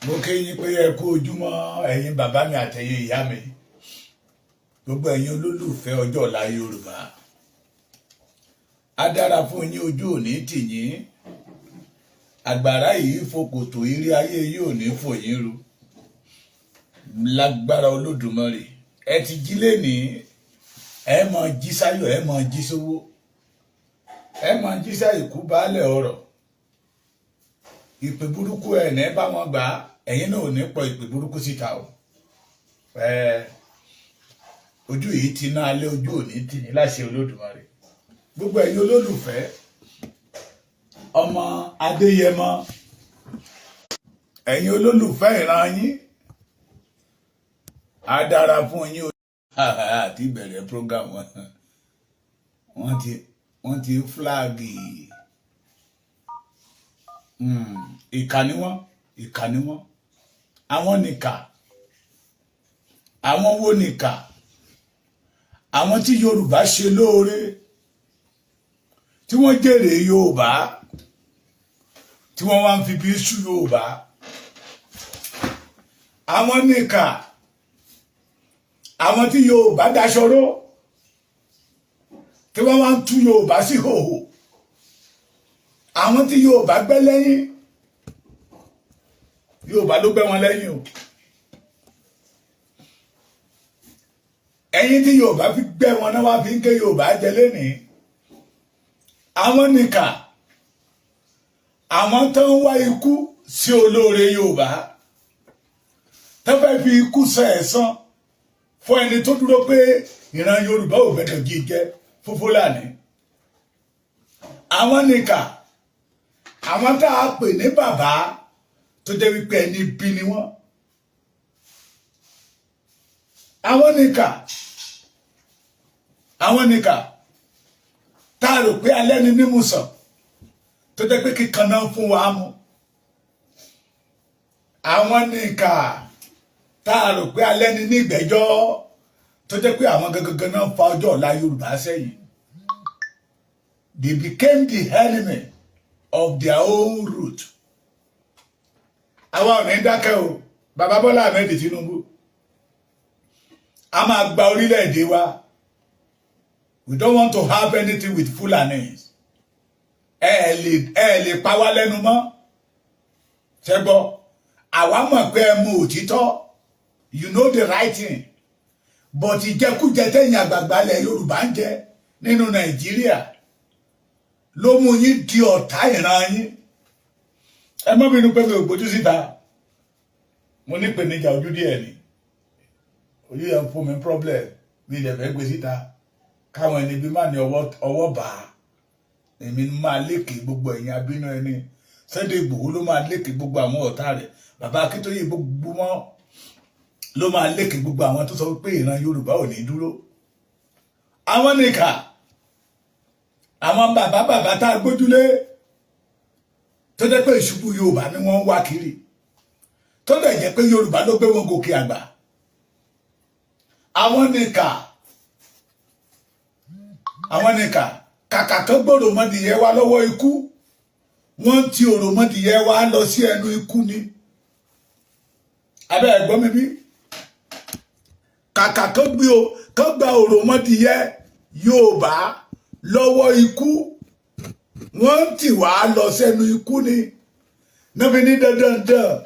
mo kí yín pé ẹ kú ojúmọ́ ẹ̀yin bàbá mi àtẹ̀yin ìyá mi gbogbo ẹ̀yin olólùfẹ́ ọjọ́ ọ̀la Yorùbá á dára fún yín, ojú òní tì yín, àgbàrá yìí fòkòtò eré ayé yìí ò ní fò yín ru lágbára Olódùmarè. Ẹ ti jí lénìí, ẹ máa jí sáyọ̀, ẹ máa jí sówó, ẹ máa jí sáyẹ̀kú baálẹ̀ ọ̀rọ̀. Ìpè burúkú ẹ̀ ní bá wọn gbà, ẹ̀yin náà ò ní pọ̀ ìpè burúkú síta o. Ojú yìí ti ná alẹ́, ojú òní tì ní láṣẹ Olódùmarè. Gbogbo ẹ̀yin olólùfẹ́ ọmọ Adéyẹmọ, ẹ̀yin olólùfẹ́ ìran yín, á dára fún yín. Àti ìbẹ̀rẹ̀ program wọ́n ti fúláàgì. Ìkànnì wọn àwọn nìkà, àwọn wo nìkà? Àwọn tí Yorùbá ṣe lóore, tí wọ́n jèrè Yorùbá, tí wọ́n wá ń fi bí sú Yorùbá. Àwọn nìkà, àwọn tí Yorùbá daṣọró, tí wọ́n wá ń tú Yorùbá sí hòhò. Àwọn tí Yorùbá gbẹ́ lẹ́yìn, Yorùbá ló gbẹ́ wọn lẹ́yìn o. Ẹ̀yin tí Yorùbá fi gbẹ́ wọn náà wá fi ń ké Yorùbá jẹ lénìí. Àwọn nìkà, àwọn tó ń wá ikú sí olóore Yorùbá, tó fẹ́ fi ikú san ẹ̀san fún ẹni tó dúró pé ìran Yorùbá ò gbẹ́dọ̀ jí jẹ fún Fúlàní. Àwọn nìkà, àwọn tá a pè ní bàbá tó jẹ́ wípé ẹni bí ni wọ́n. Àwọn nìkà tá a rò pé alẹ́ ni nímùsàn tó jẹ́ pé kíkan náà fún wa mú. Àwọn nìkà tá a rò pé alẹ́ ni nígbẹ́jọ́ tó jẹ́ pé àwọn gangan náà fa ọjọ́ ọ̀la Yorùbá sẹ́yìn. They became the enemy of their own root. Àwa ò ní dákẹ́ o, Bàbá Bọ́lá Ahmed Tinubu, a máa gba orílẹ̀-èdè wa. We don't want to have anything with Fulanis. Ẹ lè pa wá lẹ́nu mọ́. Ṣẹ́gbọ́, àwa mọ̀ pé ẹ mọ òtítọ́. You know the right thing. But ìjẹkújẹ tẹ̀yin àgbààgbà ilẹ̀ Yorùbá ń jẹ nínú Nàìjíríà ló mú yín di ọ̀tá ìran yín. Ẹ mọ́ bínú pé mi ò gbójú síta. Mo ní ìpèníjà ojú díẹ̀ ni. Ojú yẹn fún mi problem. Mi lè fẹ́ gbé síta. Káwọn ẹni bí máa ní ọwọ́ bá a. Èmi máa lékè gbogbo ẹ̀yin abínú ẹni. Sunday Igboho ló máa lékè gbogbo àwọn ọ̀tá rẹ̀. Bàbá Akíntóyè gbogbo wọn ló máa lékè gbogbo àwọn tó sọ pé ìran Yorùbá ò ní dúró. Àwọn nìkà, àwọn bàbá tá a gbójúlé tó jẹ́ pé ìṣubú Yorùbá ni wọ́n ń wá kiri, tó dẹ̀ jẹ́ pé Yorùbá ló gbé wọn gòkè àgbà. Àwọn nìkà kàkà tó gbòòrò mọ́dìyẹ wá lọ́wọ́ ikú, wọ́n ti òròmọdìyẹ wá lọ sí ẹnu ikú ni. Abẹ́ ẹ̀gbọ́n mi bí? Kàkà tó gba òròmọdìyẹ Yorùbá lọ́wọ́ ikú, wọ́n ti wá lọ sẹ́nu ikú ni. Níbi ní dandan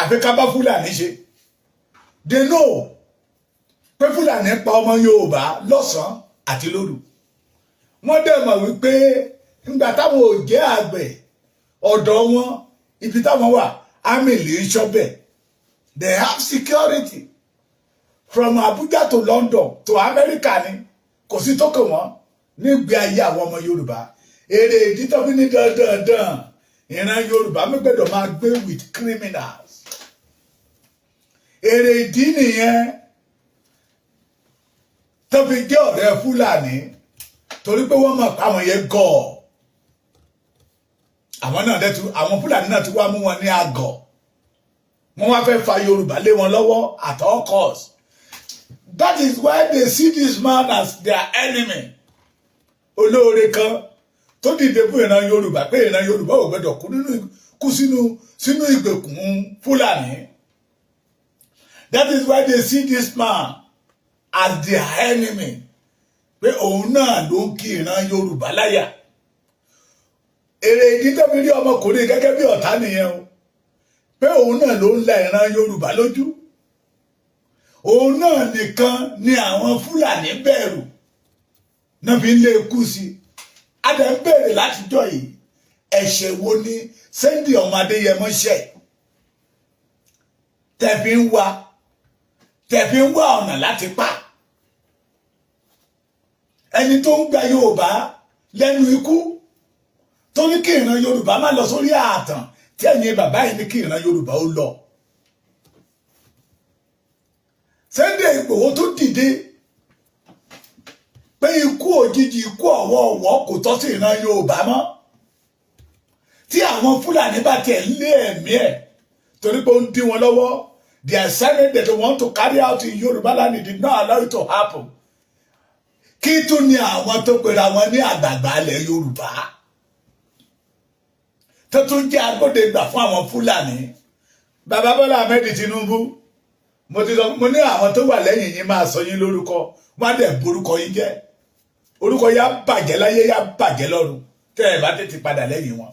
àfi ká bá Fúlàní ṣe. They know pé Fúlàní pa ọmọ Yorùbá lọ́sàn-án àti lóru. Wọ́n dẹ̀ mọ̀ wípé nígbà táwọn ò jẹ́ àgbẹ̀, ọ̀dọ̀ wọn ibi táwọn wà ámìlì ń ṣọ́bẹ̀. They have security from Abuja to London to America ni. Kò sí tó kàn wọ́n nígbé ayé àwọn ọmọ Yorùbá. Èrè ìdí tó fi ní dandan ìran Yorùbá mẹ́gbẹ̀dọ̀ máa gbé with criminals. Èrè ìdí nìyẹn tó fi jẹ́ ọ̀rẹ́ Fúlàní, torí pé wọ́n mọ̀ pé àwọn yẹn gọ̀. Àwọn Fúlàní náà ti wá mú wọn ní àgọ̀. Wọ́n wá fẹ́ fa Yorùbá lé wọn lọ́wọ́ at all costs. That is why they see this man as their enemy. Olóore kan tó dìde fún ìran Yorùbá pé ìran Yorùbá ò gbọdọ̀ kú nínú kú sínú ìgbèkùn Fúlàní. That is why they see this man as their enemy. Pé òun náà ló ń kí ìran Yorùbá láyà. Èrè ìdí tó fi rí ọmọkùnrin gẹ́gẹ́ bí ọ̀tá nìyẹn o. Pé òun náà ló ń la ìran Yorùbá lójú. Òun náà nìkan ni àwọn Fúlàní bẹ̀rù. Náà fi ń lé ikú sí. A dẹ̀ ń bèrè látijọ́ yìí. Ẹ̀ṣẹ̀ wo ni Sunday ọmọ Adéyẹmọ ṣẹ̀? Tẹ́ fi ń wá ọ̀nà láti pa. Ẹni tó ń gba Yorùbá lẹ́nu ikú tó ní kí ìran Yorùbá má lọ sórí ààtàn tí ẹ̀yin bàbá yìí ní kí ìran Yorùbá ó lọ. Sunday Igboho tó dìde pé ikú òjijì ikú ọ̀wọ̀ọ̀wọ̀ kò tọ́ sí ìran Yorùbá mọ́. Tí àwọn Fúlàní bá tiẹ̀ lé ẹ̀mí ẹ̀ torí pé ó ń dín wọn lọ́wọ́. The assignment that they want to carry out in Yoruba land, did not allow it to happen. Kí tún ni àwọn tó pera wọn ní àgbààgbà ilẹ̀ Yorùbá tó tún jẹ́ agbódegbà fún àwọn Fúlàní. Bàbá Bọ́lá Ahmed Tinubu, mo ní àwọn tó wà lẹ́yìn yín máa sọ yín lórúkọ, wọ́n á dẹ̀ borúkọ yín jẹ́. Orúkọ yá bàjẹ́ láyé yá bàjẹ́ lọ́run tẹ́ ẹ bá tètè padà lẹ́yìn wọn.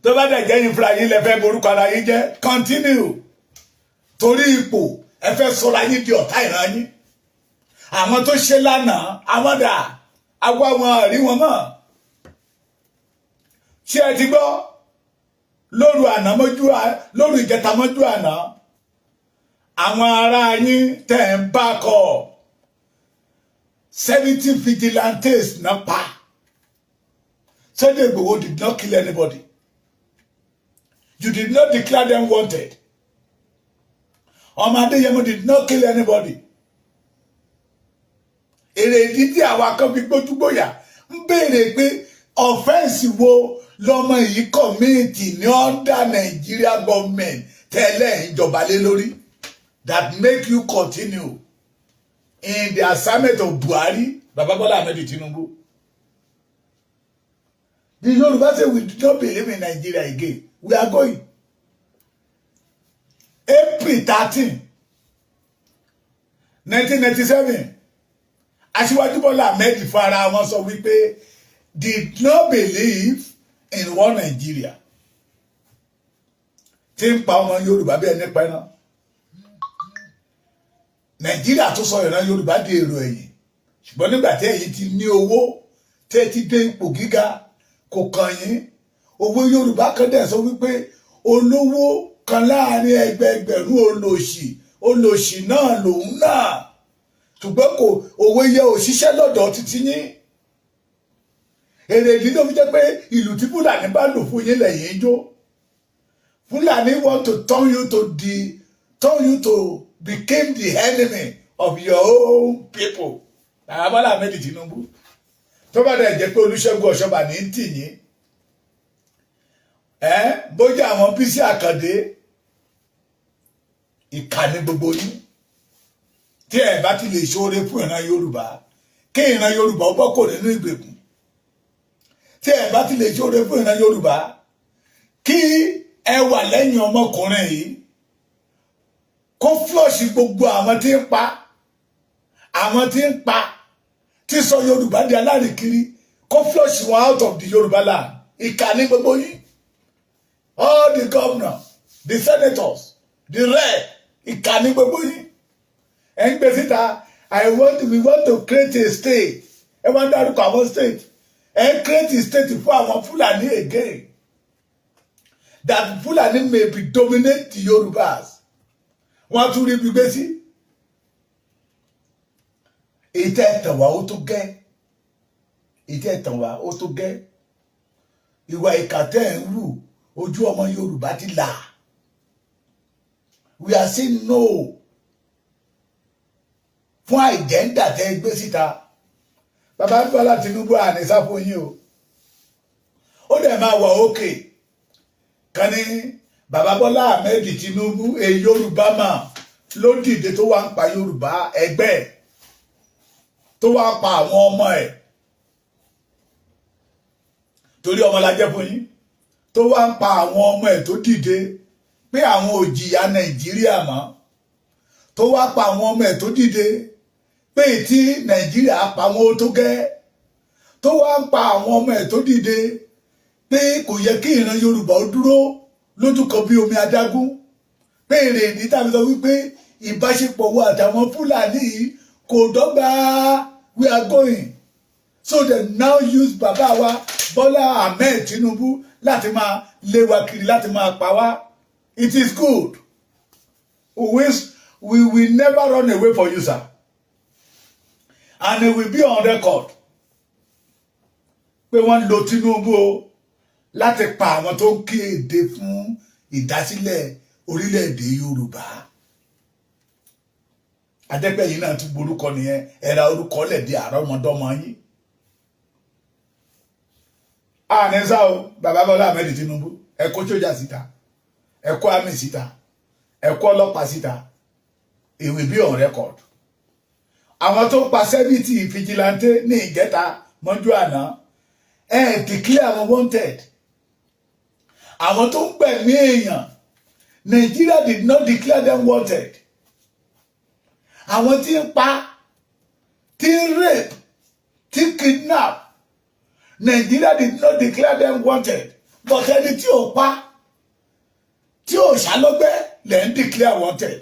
Tó bá dẹ̀ jẹ́ yín fúnra yín lẹ fẹ́ borúkọ ara yín jẹ́, continue. Torí ipò ẹ fẹ́ sọra yín di ọ̀tá ìran yín. Àwọn tó ṣe lánàá, àwọn dà, àwa wọn rí wọn mọ́. Ṣé ẹ ti gbọ́? Lóru ìjẹta mọ́jú àná, àwọn ará yín tẹ̀ ń bá kọ 70 vigilantes náà pa. Sunday Igboho did not kill anybody. You did not declare them wanted. Ọmọ Adéyẹmọ did not kill anybody. Èrè ìdí tí àwa kan fi gbójúgbóyà ń béèrè pé offense wo lọmọ yìí community ní under Nigeria government tẹ́lẹ̀ ìjọba lé lórí that make you continue in the assignment of Buhari, Baba Bola Ahmed Tinubu. The Yoruba say we do not believe in Nigeria again. We are going. April 13, 1997. Aṣíwájú Bọ́lá Ahmed fara wọn sọ wípé did not believe in one Nigeria. Tí ń pa ọmọ Yorùbá bí ẹni pa iná. Nàìjíríà tó sọ ìran Yorùbá di èrò ẹ̀yìn. Ṣùgbọ́n nígbà tí ẹ̀yin ti ní owó, tẹ́ ti dé ipò gíga, kò kàn yín. Owó Yorùbá kan dẹ̀ sọ wípé olówó kan láàrin ẹgbẹẹgbẹ̀rún olòṣì náà lòun náà. Ṣùgbọ́n kò owó yẹ òṣìṣẹ́ lọ́dọ̀ títí yín. Èrè ìdí ló fi jẹ́ pé ìlú tí Fúlàní bá lò fún yín lẹ́yìn jó. Fúlàní want to turn you to become the enemy of your own people. Bàbá Bọ́lá Ahmed Tinubu. Tó bá dẹ̀ jẹ́ pé Olúṣẹ́gun Ọ̀ṣọ́bà ní tì yín. Bójú àwọn Bísí Àkàndé ìkànnì gbogbo yín. Tí ẹ bá ti lè ṣoore fún ìran Yorùbá, kí ìran Yorùbá ó bọ́ kò nínú ìgbèkùn. Tí ẹ bá ti lè ṣoore fún ìran Yorùbá, kí ẹ wà lẹ́yìn ọmọkùnrin yìí, kó flush gbogbo àwọn tí ń pa, tí sọ Yorùbá di alárìnkiri, kó flush wọn out of the Yorùbá land. Ìkànnì gbogbo yín. All the governors, the senators, the rep, ìkànnì gbogbo yín. And we want to create a state. I want to create a state. And create a state for our Fulani again. That Fulani may be dominate the Yorubas. Want to read Bibesi? Ìtẹ̀tàn wa ó tó gẹ́. Ìtẹ̀tàn wa ó tó gẹ́. Ìwà ìkàtẹ́ ń rù ojú ọmọ Yorùbá ti là. We are saying no. Fún àìjẹ́ndà tẹ́ gbé síta. Bàbá Bọ́lá Tinubu àníṣà fún yín o. Ó dẹ̀ máa wà òkè. Kan ní Bàbá Bọ́lá Ahmed Tinubu a Yorùbá man ló dìde tó wá ń pa Yorùbá ẹgbẹ́ ẹ̀. Tó wá pa àwọn ọmọ ẹ̀. torí ọmọ la jẹ́ fún yín tó wá ń pa àwọn ọmọ ẹ̀ tó dìde pé àwọn ò jìyà Nàìjíríà mọ́ tó wá pa àwọn ọmọ ẹ̀ tó dìde pé tí Nàìjíríà pa wọn ó tó gẹ́ tó wá ń pa àwọn ọmọ ẹ̀ tó dìde pé kò yẹ kí ìran Yorùbá ó dúró lójú kan bí omi adágún pé èrè ìdí tàbí sọ wípé ìbáṣepọ̀ wo àtàwọn Fúlàní kò dọ́gba we are going so they now use bàbá wa Bọ́lá Ahmed Tinubu láti máa lé wa kiri láti máa pa wá. It is good. We will never run away for you, sir. And it will be on record pé wọ́n lo Tinubu o láti pa àwọn tó ń kéde fún ìdásílẹ̀ orílẹ̀-èdè Yorùbá. Adẹ́pẹ́ yìí náà tún gborúkọ nìyẹn ẹ̀ra orúkọ lẹ̀dí àrọ́mọdọ́mọ yín. Àníṣà o bàbá Bọ́lá Ahmed Tinubu ẹ kó sójà síta ẹ kó àmì síta ẹ kó ọlọ́pàá síta it will be on record. Àwọn tó pa 70 fìjìláńtẹ́ ní ìjẹta mọ́jú àná declare àwọn wanted. Àwọn tó ń gbẹ̀mí èèyàn Nigeria did not declare them wanted. Àwọn tí ń pa tí ń rape tí ń kidnap Nigeria did not declare them wanted. But ẹni tí ò pa tí ò ṣàlọ́gbẹ́ lẹ́ ń declare wanted.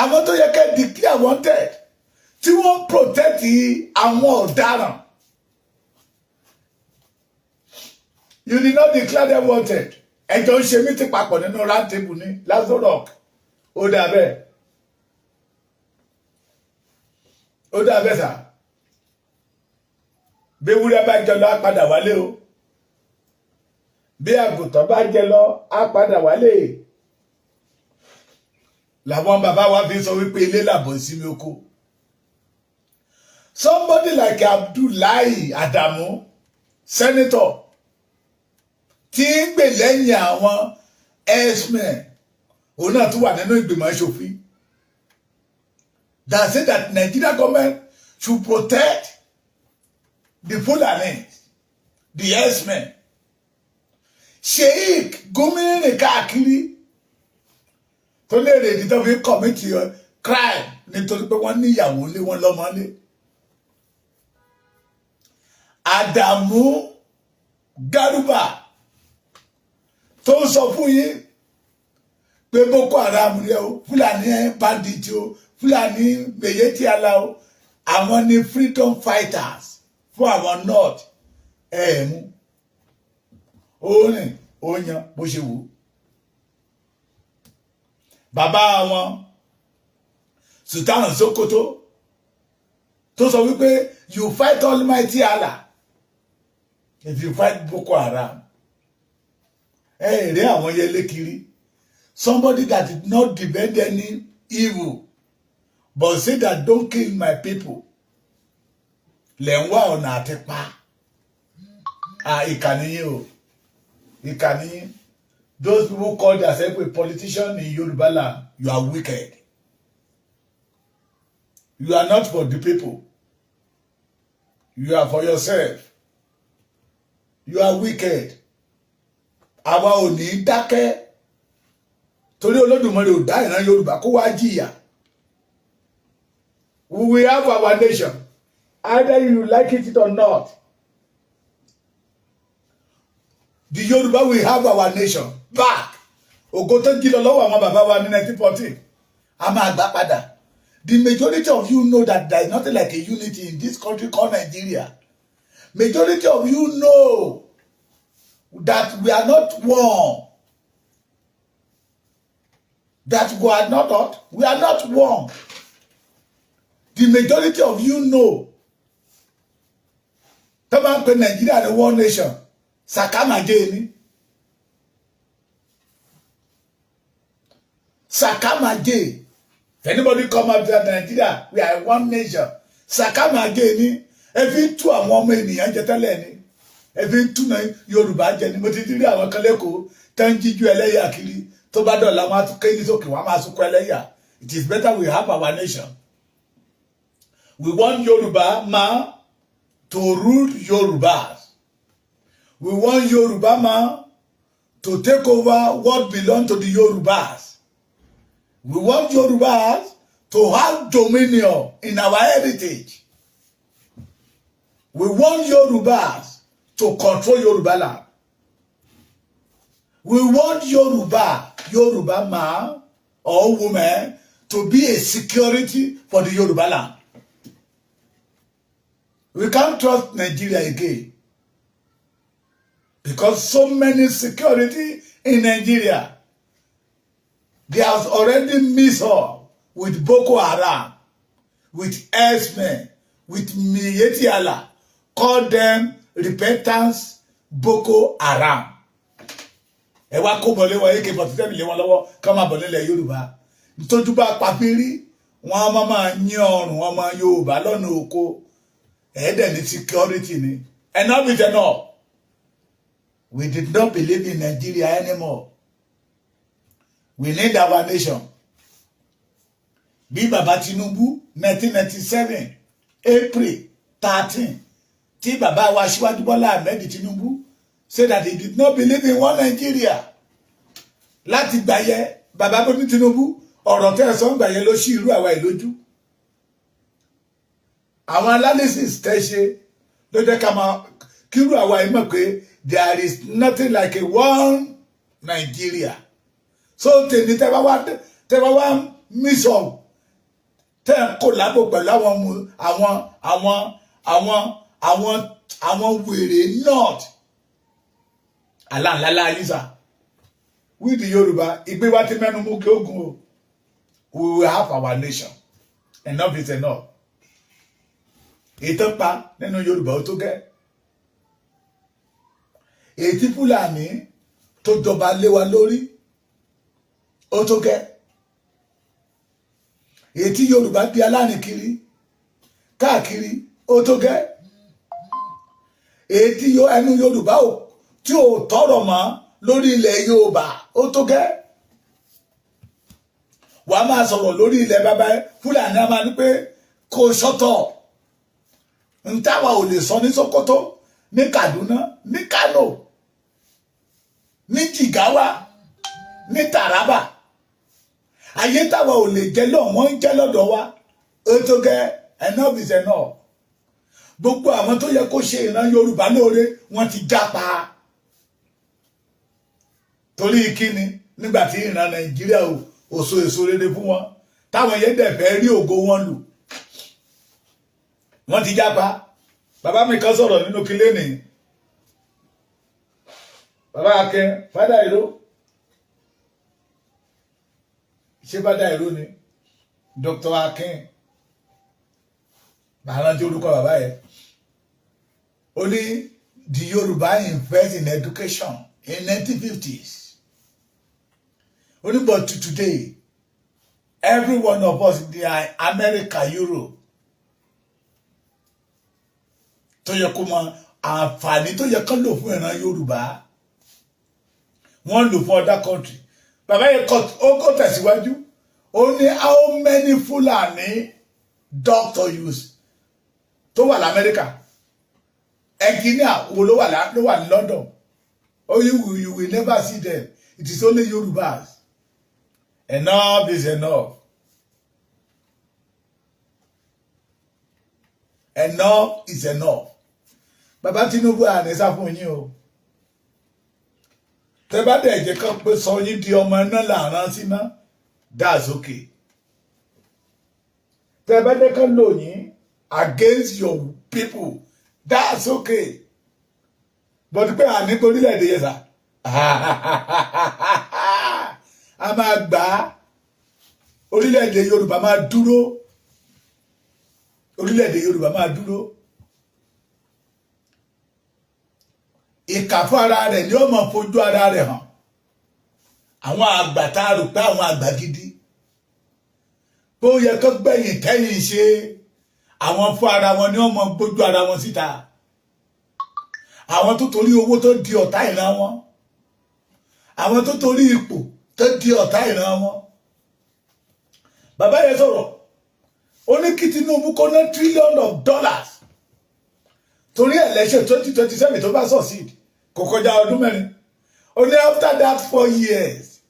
Àwọn tó yẹ kẹ́ declare wanted tí wọ́n protect àwọn ọ̀daràn. You did not declare them wanted. Ẹjọ́ ń ṣe mítí papọ̀ nínú round table ní Lazarus Rock. Ó dà bẹ́ẹ̀. Ó dà bẹ́ẹ̀ sà. Bí ewúrẹ́ bá jẹ lọ á padà wálé o. Bí àgùntàn bá jẹ lọ á padà wálé. Làwọn bàbá wa fi sọ wípé ilé làbọ̀ ìsinmi oko. Somebody like Abdullahi Adamu, senator, tí ń gbè lẹ́yìn àwọn herdsmen òun náà tún wà nínú ìgbìmọ̀ aṣòfin that say that Nigeria government should protect the Fulani, the herdsmen. Sheikh gómìnà káàkiri tó lè rèdí tó fi commit crime nítorí pé wọ́n níyàwó lé wọn lọ́mọ lé. Adamu Garuba tó ń sọ fún yín pé Boko Haram rẹ o Fúlàní bandit o Fúlàní Mèyétí Àlà o àwọn ni freedom fighters fún àwọn north mú orin oyan bó ṣe wù. Bàbá wọn Sultan Sokoto tó sọ wípé you fight Almighty Allah if you fight Boko Haram. Rí àwọn yẹlé kiri. Somebody that did not defend any evil but say that don't kill my people. Lẹ́ ń wá ọ̀nà àti pa. Ìkànnì yín o. Ìkànnì yín. Those people call themselves a politician in Yoruba land, you are wicked. You are not for the people. You are for yourself. You are wicked. Àwa ò ní dákẹ́ torí Olódùmarè ò dá ìran Yorùbá kó wá jìyà. We will have our nation either you like it or not. The Yoruba will have our nation back. Ògo tó jí lọ lọ́wọ́ àwọn bàbá wa ní 1914 a máa gbà padà. The majority of you know that there is nothing like a unity in this country called Nigeria. Majority of you know that we are not one. That we are not what? We are not one. The majority of you know. Tó bá ń pè Nigeria ní one nation. Sakamaje ni. Sakamaje. If anybody come out to Nigeria, we are one nation. Sakamaje ni. Every two àwọn ọmọ ènìyàn jẹ tẹ́lẹ̀ ni. Every two na Yorùbá jẹ ni. Mo ti rí àwọn kan lẹ́kọ̀ọ́ tán jíjú ẹlẹ́yà kiri. Tó bá dọ̀la wọn á tún kéyìn sókè wọn á máa sunkún ẹlẹ́yà. It is better we have our nation. We want Yoruba man to rule Yorubas. We want Yoruba man to take over what belongs to the Yorubas. We want Yorubas to have dominion in our heritage. We want Yorubas to control Yoruba land. We want Yoruba man or woman to be a security for the Yoruba land. We can't trust Nigeria again because so many security in Nigeria. They have already mixed up with Boko Haram, with X-Men, with Miyetti Allah. Call them repentance Boko Haram. Ẹ wá kó bọ̀lé wọ AK-47 lé wọn lọ́wọ́ ká máa bọ̀ nílẹ̀ Yorùbá. Nítorí bá papiri, wọ́n máa yín ọrùn ọmọ Yorùbá lọ́nà oko. Ẹ̀ẹ́dẹ̀ ní security ni. Enough is enough. We did not believe in Nigeria anymore. We need our nation. Bí Bàbá Tinubu 1997 April 13 tí bàbá wa Aṣíwájú Bọ́lá Ahmed Tinubu said that he did not believe in one Nigeria. Láti gbà yẹ bàbá Bọ́lá Tinubu ọ̀rọ̀ tẹ́ sọ gbà yẹ ló ṣí irú àwa ìlójú. Àwọn analysis tẹ́ ṣe ló jẹ́ ká máa kírú àwa ìmọ̀ pé there is nothing like a one Nigeria. So tèmi tẹ́ bá wá miss up tẹ́ kò lábò pẹ̀lú àwọn wèrè north aláǹlálá ayíṣà with the Yoruba ìgbé wa ti mẹ́nu mú kí ogun o. We will have our nation. Enough is enough. Ètò pa nínú Yorùbá ó tó gẹ́. Ètí Fúlàní tó jọba lé wa lórí ó tó gẹ́. Ètí Yorùbá di aláàrin kiri káàkiri ó tó gẹ́. Ètí ẹnu Yorùbá tí ò tọrọ mọ́ lórí ilẹ̀ Yorùbá ó tó gẹ́. Wà á máa sọ̀rọ̀ lórí ilẹ̀ bàbá Fúlàní a máa ní pé kò sọ́tọ̀. Ntáwa ò lè sọ ní Sókótó, ní Kaduna, ní Kano, ní Jigawa, ní Taraba. Ayé táwa ò lè jẹ́ lọ wọ́n ń jẹ́ lọ́dọ̀ wa. Ó tó gẹ́, enough is enough. Gbogbo àwọn tó yẹ kó ṣe ìran Yorùbá lóore wọ́n ti jápa. Torí kíni nígbà tí ìran Nàìjíríà ò so èso rere fún wọn. Táwọn yẹn dẹ̀ fẹ́ rí ògo wọn lù. Wọ́n ti jápa. Bàbá mi kan sọ̀rọ̀ nínú kílé ni. Bàbá Akin, Fádà Ìró. Ṣé Fádà Ìró ni? Dr. Akin. Bàbá tí orúkọ bàbá yẹn. Ó ní the Yoruba invest in education in 1950s. Only but today, every one of us in America, Europe, tó yẹ kó mọ àǹfààní tó yẹ kán lò fún ìran Yorùbá wọ́n lò fún other country. Bàbá yẹn ó tẹ̀síwájú ó ní how many Fulani doctor use tó wà l'Amẹ́ríkà engineer wo ló wà ní London. Oh, you will never see them. It is only Yorubas. Enough is enough. Enough is enough. Bàbá Tinubu àníṣà fún yín o. Tẹ́ bá dẹ̀ jẹ́ kán pé sọ yín di ọmọ iná làrán síná, that's okay. Tẹ́ bá dẹ̀ kán lò yín against your people, that's okay. But pé àní torílẹ̀-èdè yẹn sà. A máa gbà orílẹ̀-èdè Yorùbá máa dúró. Orílẹ̀-èdè Yorùbá máa dúró. Ìkà fún ara rẹ̀ ni ó máa fojú ara rẹ̀ hàn. Àwọn àgbà tá a rò pé àwọn àgbà gidi. Bó yẹ kó gbẹ̀yìn kẹ́yìn ṣe àwọn fún ara wọn ni ó máa gbójú ara wọn síta. Àwọn tó torí owó tó di ọ̀tá ìran wọn. Àwọn tó torí ipò tó di ọ̀tá ìran wọn. Bàbá yẹn sọ̀rọ̀. Ó ní kí Tinubu kó ná $1 trillion torí election 2027 tó bá succeed kò kọjá ọdún mẹ́rin. Only after that 4 years,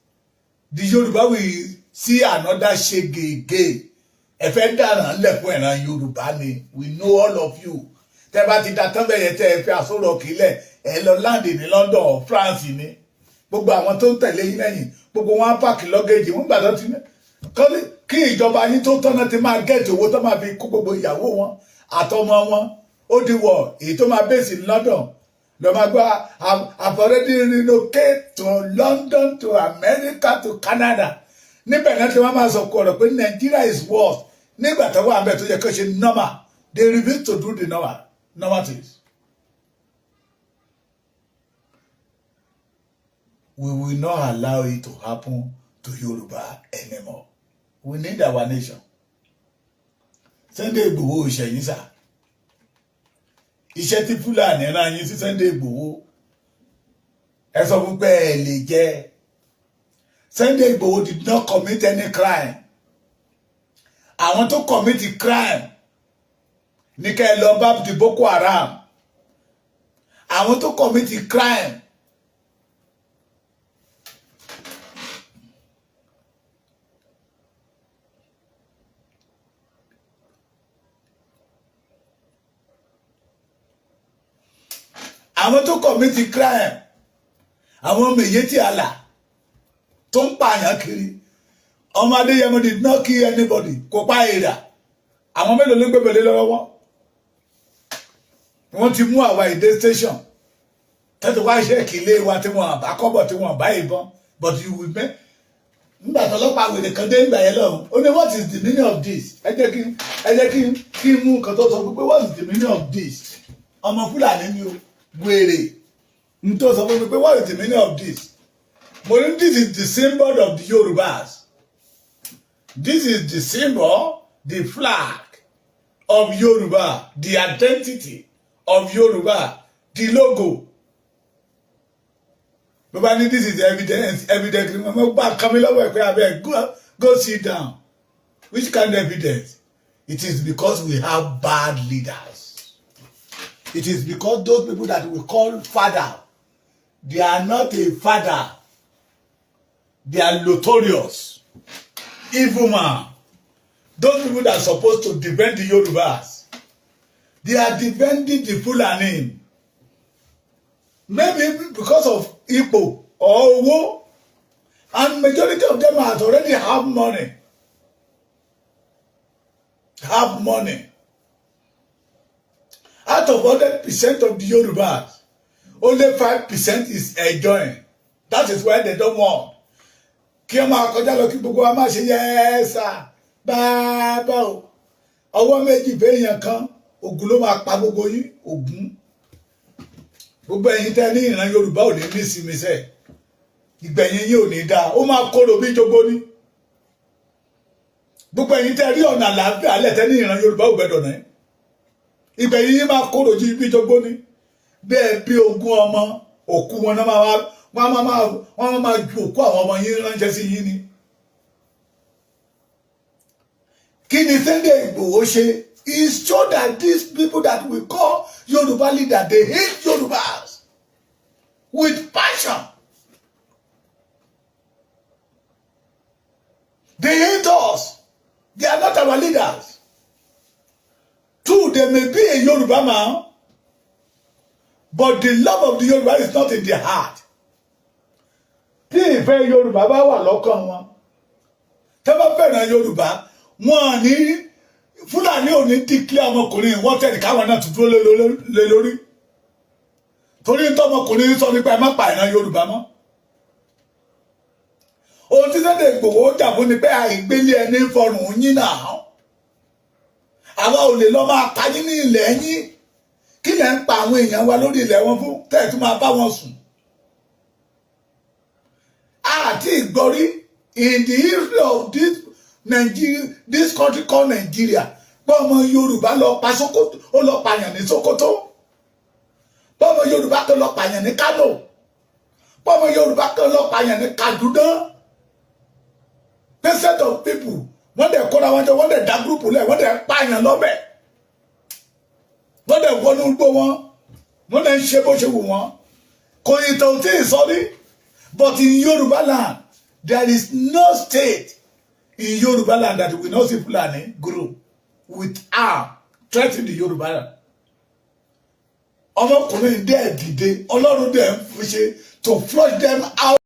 the Yoruba will see another shege again. Ẹ fẹ́ dànù lẹ́kùn ẹ̀ràn Yorùbá ni, we know all of you. Tẹ́ bá ti da tán bẹ́yẹ tẹ́ ẹ fi Aso Rock kílẹ̀, ẹ lọ láǹdì ní London or France ni. Gbogbo àwọn tó ń tẹ̀lé yín lẹ́yìn, gbogbo wọn á pààkì lọ́gẹ́jì, wọ́n gbàdọ́ ti ní. Kí ìjọba yín tó tọ́nà ti máa gẹ̀ẹ́tì owó tó máa fi kó gbogbo ìyàwó wọn àtọmọ wọn. Ó di wọ̀ èyí tó máa bèsì ní London. Lọ máa gbọ́, I've already relocated to London, to America, to Canada. Níbẹ̀ náà tí wọ́n máa sọ kọ̀rọ̀ pé Nigeria is worse. Nígbà tó wà bẹ́ẹ̀ tó yẹ kó ṣe normal, they refuse to do the normal things. We will not allow it to happen to Yoruba anymore. We need our nation. Sunday Igboho ìṣẹ̀yìn sá. Iṣẹ́ tí Fúlàní rán yín sí Sunday Igboho. Ẹ sọ fún pé ẹ lè jẹ. Sunday Igboho did not commit any crime. Àwọn tó commit crime ní kẹ́ lọ bá di Boko Haram. Àwọn tó commit crime àwọn tó commit crime, àwọn Mèyétí Àlà tó ń pààyàn kiri. Ọmọ Adéyẹmọ did not kill anybody, kò pa èrà. Àwọn mélòó ló ń gbébẹ̀lé lọ́wọ́ wọn. Wọ́n ti mú àwa ìdé station. Tẹ́tù wá ṣe kìlé wa tí wọ́n bá kọ́bọ̀ tí wọ́n bá ìbọn. But you will make. Nígbà tó lọ́pàá wèrè kan dé ìgbà yẹn lọ́hùn. Ó ní what is the meaning of this? Ẹ jẹ́ kí n mú nǹkan tó sọ pé what is the meaning of this? Ọmọ Fúlàní ni o. Wèrè. N tó sọ fún mi pé what is the meaning of this? Mo ní this is the symbol of the Yorubas. This is the symbol, the flag of Yoruba, the identity of Yoruba, the logo. Nobody, this is evidence. Go sit down. Which kind of evidence? It is because we have bad leaders. It is because those people that we call father, they are not a father. They are notorious. Evil man. Those people that are supposed to defend the Yorubas, they are defending the Fulani. Maybe because of Igbo or Owo, and majority of them has already have money. Have money. Out of 100% of the Yorubas, only 5% is enjoying. That is why they don't want. Kí ẹ máa kọjá lọ kí gbogbo wa máa ṣe yẹ́sà bàbá o. Ọwọ́ méjì béèyàn kan, Ògún ló máa pa gbogbo yín, Ògún. Gbogbo ẹ̀yin tẹ́ ní ìran Yorùbá ò ní ní ìsinmi sẹ́. Ìgbẹ̀yìn yín ò ní dáa, ó máa kóró bí jogbo ní. Gbogbo ẹ̀yin tẹ́ rí ọ̀nà àlàáfíà alẹ́ tẹ́ ní ìran Yorùbá ò gbẹ́dọ̀ náà. Ìgbẹ̀yìn yín máa kóró bí jogbo ní. Bẹ́ẹ̀ bí ogún ọmọ, òkú wọn náà wọ́n máa ju òkú àwọn ọmọ yín ránṣẹ́ sí yín ni. Kí ni Sunday Igboho ṣe? He showed that these people that we call Yoruba leaders, they hate Yorubas with passion. They hate us. They are not our leaders. True, they may be a Yoruba man, but the love of the Yoruba is not in their heart. Tí ìfẹ́ Yorùbá bá wà lọ́kàn wọn, tẹ́ bá fẹ́ràn Yorùbá, wọn ní Fúlàní ò ní declare ọmọkùnrin wọ́n tẹ̀lé káwọn náà tuntun lé lórí. Torí ń tọ́mọkùnrin sọ nípa ẹ má pa ìran Yorùbá mọ́. Ohun tí Sunday Igboho jà fún ni pé àìgbélé ẹni fọrùn yín náà. Àwa ò lè lọ máa pa yín ní ilẹ̀ yín. Kí lẹ̀ ń pa àwọn èèyàn wa lórí ilẹ̀ wọn fún tẹ́ẹ̀ tún máa bá wọn sùn. Àti ìgbọ́rí in the history of this country called Nigeria, bọ́mọ Yorùbá lọ pa Sokoto, ó lọ pààyàn ní Sokoto. Bọ́mọ Yorùbá kan lọ pààyàn ní Kano. Bọ́mọ Yorùbá kan lọ pààyàn ní Kaduna. The set of people, wọ́n dẹ̀ kóra wọn jọ, wọ́n dẹ̀ dá gúrùpù lẹ̀, wọ́n dẹ̀ pààyàn lọ́bẹ̀. Wọ́n dẹ̀ wọnú gbó wọn, wọ́n dẹ̀ ń ṣe bó ṣe wù wọ́n. Sorry, but in Yoruba land, there is no state in Yoruba land that will not see Fulani group with arm threatening the Yoruba land. Ọmọkùnrin dẹ̀ dìde, Ọlọ́run dẹ̀ ń fi ṣe to flush them out.